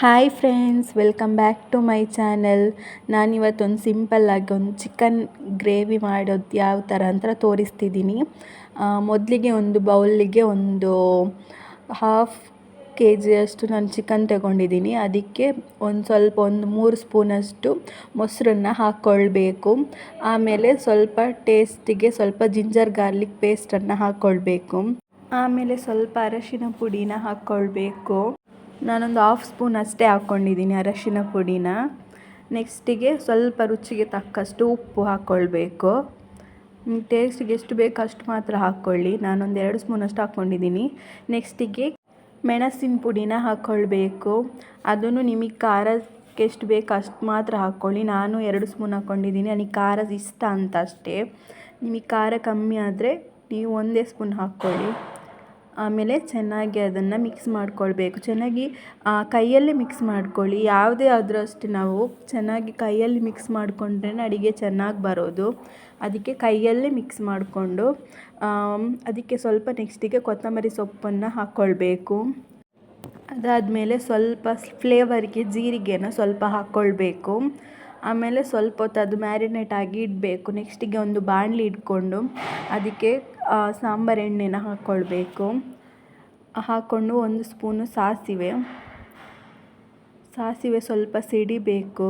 Hi friends, welcome back to my channel. ನಾನಿವತ್ತೊಂದು ಸಿಂಪಲ್ಲಾಗಿ ಒಂದು ಚಿಕನ್ ಗ್ರೇವಿ ಮಾಡೋದು ಯಾವ ಥರ ಅಂತ ತೋರಿಸ್ತಿದ್ದೀನಿ. ಮೊದಲಿಗೆ ಒಂದು ಬೌಲಿಗೆ ಒಂದು ಹಾಫ್ KG ನಾನು ಚಿಕನ್ ತಗೊಂಡಿದ್ದೀನಿ. ಅದಕ್ಕೆ ಸ್ವಲ್ಪ ಒಂದು 3 ಸ್ಪೂನಷ್ಟು ಮೊಸರನ್ನ ಹಾಕ್ಕೊಳ್ಬೇಕು. ಆಮೇಲೆ ಸ್ವಲ್ಪ ಟೇಸ್ಟಿಗೆ ಸ್ವಲ್ಪ ಜಿಂಜರ್ ಗಾರ್ಲಿಕ್ ಪೇಸ್ಟನ್ನು ಹಾಕ್ಕೊಳ್ಬೇಕು. ಆಮೇಲೆ ಸ್ವಲ್ಪ ಅರಶಿನ ಪುಡಿನ ಹಾಕ್ಕೊಳ್ಬೇಕು. ನಾನೊಂದು ಹಾಫ್ ಸ್ಪೂನ್ ಅಷ್ಟೇ ಹಾಕ್ಕೊಂಡಿದ್ದೀನಿ ಅರಶಿನ ಪುಡಿನ. ನೆಕ್ಸ್ಟಿಗೆ ಸ್ವಲ್ಪ ರುಚಿಗೆ ತಕ್ಕಷ್ಟು ಉಪ್ಪು ಹಾಕ್ಕೊಳ್ಬೇಕು. ಟೇಸ್ಟಿಗೆ ಎಷ್ಟು ಬೇಕು ಅಷ್ಟು ಮಾತ್ರ ಹಾಕ್ಕೊಳ್ಳಿ. ನಾನೊಂದು 2 ಸ್ಪೂನಷ್ಟು ಹಾಕ್ಕೊಂಡಿದ್ದೀನಿ. ನೆಕ್ಸ್ಟಿಗೆ ಮೆಣಸಿನ ಪುಡಿನ ಹಾಕ್ಕೊಳ್ಬೇಕು. ಅದನ್ನು ನಿಮಗೆ ಖಾರಕ್ಕೆ ಎಷ್ಟು ಬೇಕು ಅಷ್ಟು ಮಾತ್ರ ಹಾಕ್ಕೊಳ್ಳಿ. ನಾನು 2 ಸ್ಪೂನ್ ಹಾಕ್ಕೊಂಡಿದ್ದೀನಿ. ನನಗೆ ಖಾರ ಇಷ್ಟ ಅಂತ ಅಷ್ಟೇ. ನಿಮಗೆ ಖಾರ ಕಮ್ಮಿ ಆದರೆ ನೀವು 1 ಸ್ಪೂನ್ ಹಾಕ್ಕೊಳ್ಳಿ. ಆಮೇಲೆ ಚೆನ್ನಾಗಿ ಅದನ್ನು ಮಿಕ್ಸ್ ಮಾಡ್ಕೊಳ್ಬೇಕು. ಚೆನ್ನಾಗಿ ಕೈಯಲ್ಲೇ ಮಿಕ್ಸ್ ಮಾಡ್ಕೊಳ್ಳಿ. ಯಾವುದೇ ಆದರೂ ಅಷ್ಟೇ, ನಾವು ಚೆನ್ನಾಗಿ ಕೈಯಲ್ಲಿ ಮಿಕ್ಸ್ ಮಾಡಿಕೊಂಡ್ರೆ ಅಡುಗೆ ಚೆನ್ನಾಗಿ ಬರೋದು. ಅದಕ್ಕೆ ಕೈಯಲ್ಲೇ ಮಿಕ್ಸ್ ಮಾಡಿಕೊಂಡು ಅದಕ್ಕೆ ಸ್ವಲ್ಪ ನೆಕ್ಸ್ಟಿಗೆ ಕೊತ್ತಂಬರಿ ಸೊಪ್ಪನ್ನು ಹಾಕ್ಕೊಳ್ಬೇಕು. ಅದಾದಮೇಲೆ ಸ್ವಲ್ಪ ಫ್ಲೇವರ್ಗೆ ಜೀರಿಗೆನ ಸ್ವಲ್ಪ ಹಾಕ್ಕೊಳ್ಬೇಕು. ಆಮೇಲೆ ಸ್ವಲ್ಪ ಹೊತ್ತು ಅದು ಮ್ಯಾರಿನೇಟ್ ಆಗಿ ಇಡಬೇಕು. ನೆಕ್ಸ್ಟಿಗೆ ಒಂದು ಬಾಣಲಿ ಇಟ್ಕೊಂಡು ಅದಕ್ಕೆ ಸಾಂಬಾರು ಎಣ್ಣೆನ ಹಾಕ್ಕೊಳ್ಬೇಕು. ಹಾಕ್ಕೊಂಡು 1 ಸ್ಪೂನು ಸಾಸಿವೆ ಸ್ವಲ್ಪ ಸಿಡಿಬೇಕು.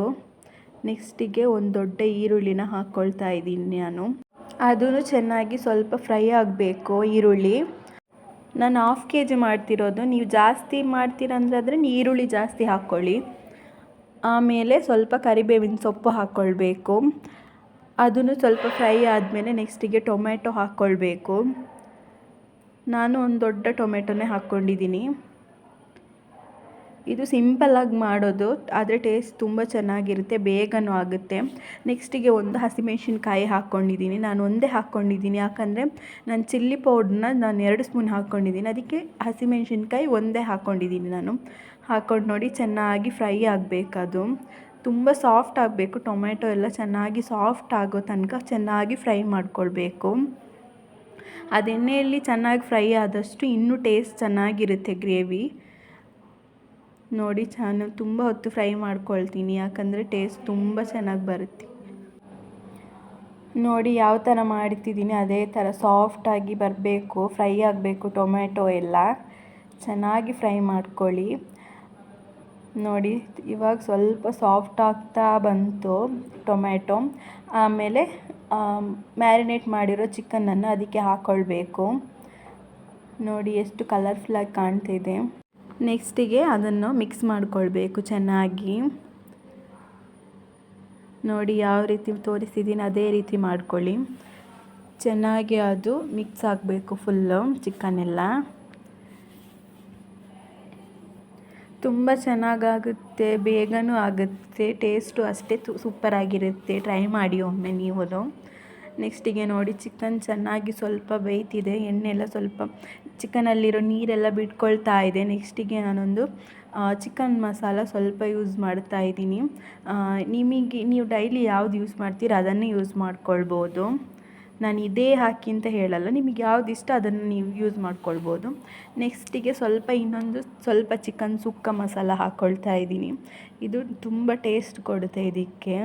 ನೆಕ್ಸ್ಟಿಗೆ ಒಂದು ದೊಡ್ಡ ಈರುಳ್ಳಿನ ಹಾಕ್ಕೊಳ್ತಾ ಇದ್ದೀನಿ ನಾನು. ಅದನ್ನು ಚೆನ್ನಾಗಿ ಸ್ವಲ್ಪ ಫ್ರೈ ಆಗಬೇಕು ಈರುಳ್ಳಿ. ನಾನು ಹಾಫ್ KG ಮಾಡ್ತಿರೋದು. ನೀವು ಜಾಸ್ತಿ ಮಾಡ್ತೀರಂದ್ರೆ ಈರುಳ್ಳಿ ಜಾಸ್ತಿ ಹಾಕ್ಕೊಳ್ಳಿ. ಆಮೇಲೆ ಸ್ವಲ್ಪ ಕರಿಬೇವಿನ ಸೊಪ್ಪು ಹಾಕ್ಕೊಳ್ಬೇಕು. ಅದನ್ನು ಸ್ವಲ್ಪ ಫ್ರೈ ಆದಮೇಲೆ ನೆಕ್ಸ್ಟಿಗೆ ಟೊಮೆಟೊ ಹಾಕ್ಕೊಳ್ಬೇಕು. ನಾನು ಒಂದು ದೊಡ್ಡ ಟೊಮೆಟೊನೇ ಹಾಕ್ಕೊಂಡಿದ್ದೀನಿ. ಇದು ಸಿಂಪಲ್ಲಾಗಿ ಮಾಡೋದು, ಆದರೆ ಟೇಸ್ಟ್ ತುಂಬ ಚೆನ್ನಾಗಿರುತ್ತೆ, ಬೇಗನೂ ಆಗುತ್ತೆ. ನೆಕ್ಸ್ಟಿಗೆ ಒಂದು ಹಸಿಮೆಣ್ಸಿನ್ಕಾಯಿ ಹಾಕ್ಕೊಂಡಿದ್ದೀನಿ. ನಾನು ಒಂದೇ ಹಾಕ್ಕೊಂಡಿದ್ದೀನಿ, ಯಾಕಂದರೆ ನಾನು ಚಿಲ್ಲಿ ಪೌಡ್ರನ್ನ ನಾನು 2 ಸ್ಪೂನ್ ಹಾಕ್ಕೊಂಡಿದ್ದೀನಿ. ಅದಕ್ಕೆ ಹಸಿಮೆಣ್ಸಿನ್ಕಾಯಿ ಒಂದೇ ಹಾಕ್ಕೊಂಡಿದ್ದೀನಿ ನಾನು. ಹಾಕ್ಕೊಂಡು ನೋಡಿ ಚೆನ್ನಾಗಿ ಫ್ರೈ ಆಗಬೇಕದು. ತುಂಬ ಸಾಫ್ಟ್ ಆಗಬೇಕು. ಟೊಮೆಟೊ ಎಲ್ಲ ಚೆನ್ನಾಗಿ ಸಾಫ್ಟ್ ಆಗೋ ತನಕ ಚೆನ್ನಾಗಿ ಫ್ರೈ ಮಾಡ್ಕೊಳ್ಬೇಕು. ಅದು ಎಣ್ಣೆಯಲ್ಲಿ ಚೆನ್ನಾಗಿ ಫ್ರೈ ಆದಷ್ಟು ಇನ್ನೂ ಟೇಸ್ಟ್ ಚೆನ್ನಾಗಿರುತ್ತೆ ಗ್ರೇವಿ. ನೋಡಿ, ತುಂಬ ಹೊತ್ತು ಫ್ರೈ ಮಾಡ್ಕೊಳ್ತೀನಿ, ಯಾಕಂದರೆ ಟೇಸ್ಟ್ ತುಂಬ ಚೆನ್ನಾಗಿ ಬರುತ್ತೆ. ನೋಡಿ ಯಾವ ಥರ ಮಾಡ್ತಿದ್ದೀನಿ ಅದೇ ಥರ ಸಾಫ್ಟಾಗಿ ಬರಬೇಕು, ಫ್ರೈ ಆಗಬೇಕು. ಟೊಮೆಟೊ ಎಲ್ಲ ಚೆನ್ನಾಗಿ ಫ್ರೈ ಮಾಡ್ಕೊಳ್ಳಿ. ನೋಡಿ ಇವಾಗ ಸ್ವಲ್ಪ ಸಾಫ್ಟ್ ಆಗ್ತಾ ಬಂತು ಟೊಮೆಟೊ. ಆಮೇಲೆ ಮ್ಯಾರಿನೇಟ್ ಮಾಡಿರೋ ಚಿಕನನ್ನು ಅದಕ್ಕೆ ಹಾಕ್ಕೊಳ್ಬೇಕು. ನೋಡಿ ಎಷ್ಟು ಕಲರ್ಫುಲ್ಲಾಗಿ ಕಾಣ್ತಿದೆ. ನೆಕ್ಸ್ಟಿಗೆ ಅದನ್ನು ಮಿಕ್ಸ್ ಮಾಡ್ಕೊಳ್ಬೇಕು ಚೆನ್ನಾಗಿ. ನೋಡಿ ಯಾವ ರೀತಿ ತೋರಿಸಿದ್ದೀನಿ ಅದೇ ರೀತಿ ಮಾಡ್ಕೊಳ್ಳಿ. ಚೆನ್ನಾಗಿ ಅದು ಮಿಕ್ಸ್ ಆಗಬೇಕು ಫುಲ್ಲು ಚಿಕನೆಲ್ಲ. ತುಂಬ ಚೆನ್ನಾಗಾಗುತ್ತೆ, ಬೇಗನೂ ಆಗುತ್ತೆ, ಟೇಸ್ಟು ಅಷ್ಟೇ ಸೂಪರಾಗಿರುತ್ತೆ. ಟ್ರೈ ಮಾಡಿ ಒಮ್ಮೆ ನೀವು. ನೆಕ್ಸ್ಟಿಗೆ ನೋಡಿ ಚಿಕನ್ ಚೆನ್ನಾಗಿ ಸ್ವಲ್ಪ ಬೇಯ್ತಿದೆ. ಎಣ್ಣೆ ಎಲ್ಲ ಸ್ವಲ್ಪ ಚಿಕನಲ್ಲಿರೋ ನೀರೆಲ್ಲ ಬಿಟ್ಕೊಳ್ತಾ ಇದೆ. ನೆಕ್ಸ್ಟಿಗೆ ನಾನೊಂದು ಚಿಕನ್ ಮಸಾಲ ಸ್ವಲ್ಪ ಯೂಸ್ ಮಾಡ್ತಾ ಇದ್ದೀನಿ. ನೀವು ಡೈಲಿ ಯಾವ್ದು ಯೂಸ್ ಮಾಡ್ತೀರ ಅದನ್ನೇ ಯೂಸ್ ಮಾಡ್ಕೊಳ್ಬೋದು. ನಾನು ಇದೇ ಹಾಕಿ ಅಂತ ಹೇಳಲ್ಲ, ನಿಮಗೆ ಯಾವ್ದು ಇಷ್ಟ ಅದನ್ನು ನೀವು ಯೂಸ್ ಮಾಡ್ಕೊಳ್ಬೋದು. ನೆಕ್ಸ್ಟಿಗೆ ಇನ್ನೊಂದು ಸ್ವಲ್ಪ ಚಿಕನ್ ಸುಕ್ಕ ಮಸಾಲ ಹಾಕ್ಕೊಳ್ತಾ ಇದ್ದೀನಿ. ಇದು ತುಂಬ ಟೇಸ್ಟ್ ಕೊಡುತ್ತೆ ಇದಕ್ಕೆ.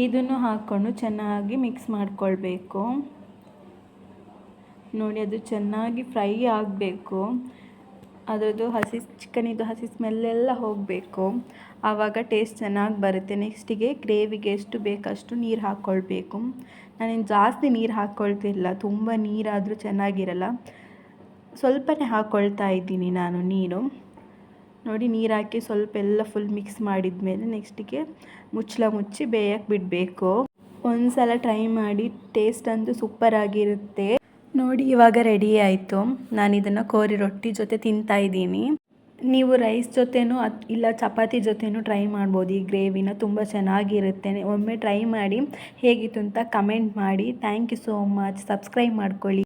ಇದನ್ನು ಹಾಕ್ಕೊಂಡು ಚೆನ್ನಾಗಿ ಮಿಕ್ಸ್ ಮಾಡ್ಕೊಳ್ಬೇಕು. ನೋಡಿ ಅದು ಚೆನ್ನಾಗಿ ಫ್ರೈ ಆಗಬೇಕು. ಅದರದ್ದು ಚಿಕನಿದು ಹಸಿ ಸ್ಮೆಲ್ಲೆಲ್ಲ ಹೋಗಬೇಕು. ಆವಾಗ ಟೇಸ್ಟ್ ಚೆನ್ನಾಗಿ ಬರುತ್ತೆ. ನೆಕ್ಸ್ಟಿಗೆ ಗ್ರೇವಿಗೆ ಎಷ್ಟು ಬೇಕಷ್ಟು ನೀರು ಹಾಕ್ಕೊಳ್ಬೇಕು. ನಾನೇನು ಜಾಸ್ತಿ ನೀರು ಹಾಕ್ಕೊಳ್ತಿಲ್ಲ, ತುಂಬ ನೀರಾದರೂ ಚೆನ್ನಾಗಿರಲ್ಲ. ಸ್ವಲ್ಪನೇ ಹಾಕ್ಕೊಳ್ತಾ ಇದ್ದೀನಿ ನಾನು ನೀರು. ನೋಡಿ ನೀರು ಹಾಕಿ ಸ್ವಲ್ಪ ಎಲ್ಲ ಫುಲ್ ಮಿಕ್ಸ್ ಮಾಡಿದ ಮೇಲೆ ನೆಕ್ಸ್ಟಿಗೆ ಮುಚ್ಚಿ ಬೇಯಕ್ಕೆ ಬಿಡಬೇಕು. ಒಂದು ಸಲ ಟ್ರೈ ಮಾಡಿ, ಟೇಸ್ಟ್ ಅಂತೂ ಸೂಪರಾಗಿರುತ್ತೆ. ನೋಡಿ ಇವಾಗ ರೆಡಿ ಆಯಿತು. ನಾನು ಇದನ್ನು ಕೋರಿ ರೊಟ್ಟಿ ಜೊತೆ ತಿಂತಾ ಇದ್ದೀನಿ. ನೀವು ರೈಸ್ ಜೊತೆನೂ ಇಲ್ಲ ಚಪಾತಿ ಜೊತೆನೂ ಟ್ರೈ ಮಾಡ್ಬೋದು. ಈ ಗ್ರೇವಿನ ತುಂಬ ಚೆನ್ನಾಗಿರುತ್ತೆ. ಒಮ್ಮೆ ಟ್ರೈ ಮಾಡಿ ಹೇಗಿತ್ತು ಅಂತ ಕಮೆಂಟ್ ಮಾಡಿ. Thank you so much. Subscribe ಮಾಡ್ಕೊಳ್ಳಿ.